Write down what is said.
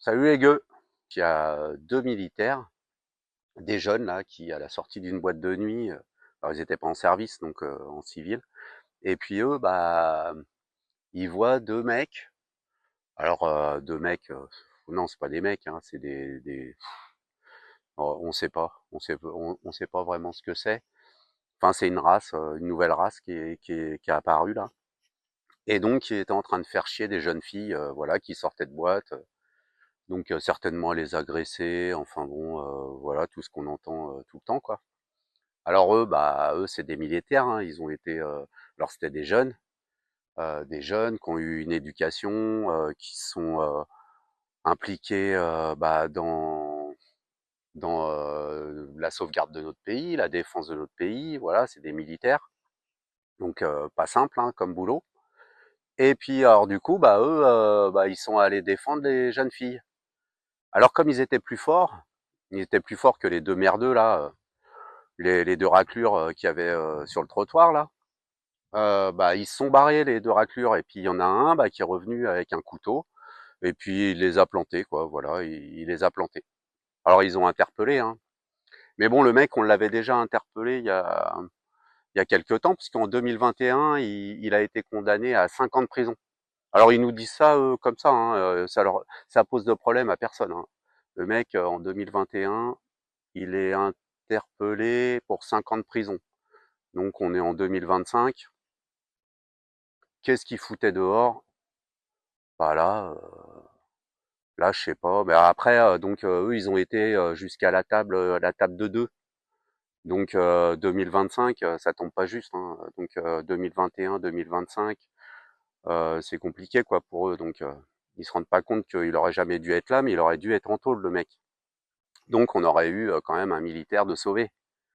Salut les gueux! Il y a deux militaires, des jeunes là, qui à la sortie d'une boîte de nuit, alors ils étaient pas en service, donc en civil, et puis eux, bah, ils voient deux mecs. Alors deux mecs, non, c'est pas des mecs, hein, c'est on sait pas, on sait pas vraiment ce que c'est. Enfin, c'est une race, une nouvelle race qui est apparue là, et donc qui était en train de faire chier des jeunes filles, voilà, qui sortaient de boîte. Donc certainement les agresser, enfin bon, voilà, tout ce qu'on entend, tout le temps, quoi. Alors eux, bah, eux, c'est des militaires, hein, ils ont été, alors c'était des jeunes qui ont eu une éducation, qui sont, impliqués, bah, dans la sauvegarde de notre pays, la défense de notre pays, voilà, c'est des militaires, donc pas simple, hein, comme boulot. Et puis alors du coup, bah, eux, bah, ils sont allés défendre les jeunes filles. Alors comme ils étaient plus forts que les deux merdeux là, les deux raclures qu'il y avait sur le trottoir là. Bah, ils se sont barrés les deux raclures, et puis il y en a un, bah, qui est revenu avec un couteau, et puis il les a plantés, quoi, voilà, il les a plantés. Alors ils ont interpellé, hein. Mais bon, le mec, on l'avait déjà interpellé il y a quelques temps, puisqu'en 2021, il a été condamné à 5 ans de prison. Alors ils nous disent ça comme ça, hein, ça pose de problème à personne, hein. Le mec, en 2021, il est interpellé pour 5 ans de prison. Donc on est en 2025. Qu'est-ce qu'il foutait dehors? Bah là, je sais pas. Mais après, donc eux, ils ont été jusqu'à la table de deux. Donc 2025, ça tombe pas juste, hein. Donc 2021, 2025, c'est compliqué quoi pour eux. Donc ils se rendent pas compte qu'il aurait jamais dû être là, mais il aurait dû être en tôle, le mec. Donc on aurait eu quand même un militaire de sauvé.